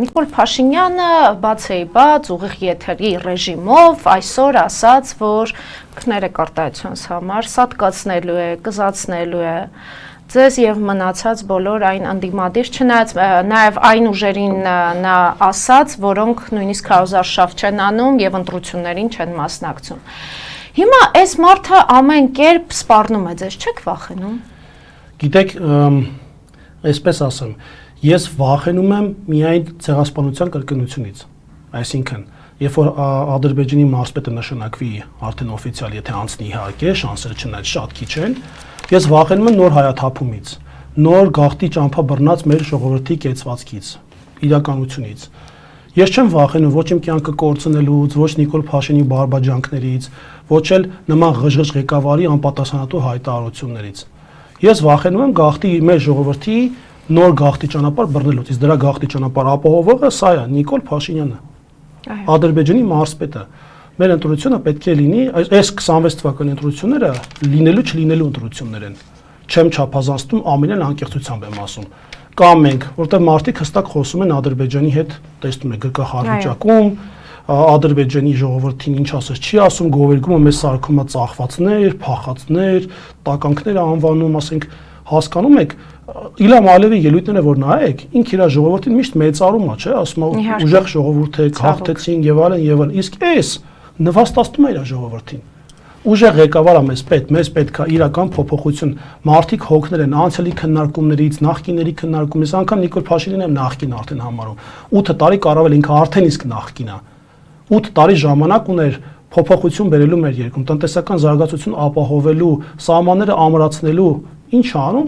Նիկոլ Փաշինյանը բաց ուղիղ եթերի ռեժիմով այսօր ասաց, որ քները կարտահայտությունս համար սատկացնելու է, կզացնելու է ձեզ եւ մնացած բոլոր այն անդիմադիր, չնայած նաեւ այն ուժերին նա ասաց, որոնք նույնիսկ քարոզարշավ չեն անում եւ ընտրություններին չեն մասնակցում։ Հիմա այս մարդը ամեն կերպ սպառնում է ձեզ, չեք վախենում։ Գիտեք, այսպես ասեմ, ես վախենում եմ միայն ցեղասպանության կրկնությունից, այսինքն, երբ որ Ադրբեջանի մարզպետը նշանակվի արդեն օֆիցիալ, եթե անցնի իհարկե, շանսերը չնայած շատ քիչ են, ես վախենում եմ նոր հայաթափումից, նոր գաղթի ճամփա բռնած մեր ժողովրդի կեցվածքից, իրականությունից։ Ես չեմ վախենում ոչ իմ կյանքը կորցնելուց, ոչ Նիկոլ Փաշինյանի բարբաջանքներից, ոչ էլ նման ղժղժ ղեկավարի անպատասխանատու հայտարարություններից։ Ես վախենում եմ գաղթի մեր ժողովրդի նոր գաղթի ճանապարհ բռնելուց, իսկ դրա գաղթի ճանապարհ ապահովողը սա է, Նիկոլ Փաշինյանը, Ադրբեջանի մարզպետը։ Մեր ընտրությունը պետք է լինի, այս 26 թվականի ընտրությունները լինելու չլինելու ընտրություններ են։ Չեմ չափազանցնում, ամենայն անկեղծությամբ եմ ասում։ Կամ մենք, որտեղ մարդիկ հստակ խոսում են Ադրբեջանի հետ, տեսնում եք գրկախարվիճակում, Ադրբեջանի ժողովրդին ինչ ասես չի ասում, գովերգումը մեզ սարքում է ծախվածներ, փախածներ, տականքներ անվանում, ասենք, հասկանում եք, Իլհամ Ալիևի ելույթները որ նայեք, ինքը իր ժողովրդին միշտ մեծարում է, չէ, ասում է ուժեղ ժողովուրդ է, հաղթեցին եւ այլն, իսկ այս նվաստացնում է իր ժողովրդին։ Ուժեղ ղեկավարը մեզ պետք է իրական փոփոխություն, մարդիկ հոգներ են անցյալի քննարկումներից, նախկինների քննարկումից, անգամ Նիկոլ Փաշինյանն եմ նախկին արդեն համարում։ 8 տարի կառավել ինքը արդեն իսկ նախկին է։ 8 տարի ժամանակ ուներ փոփոխություն բերելու մեր երկրում, տնտեսական զարգացություն ապահովելու, սահմանները ամրացնելու, ինչ անում,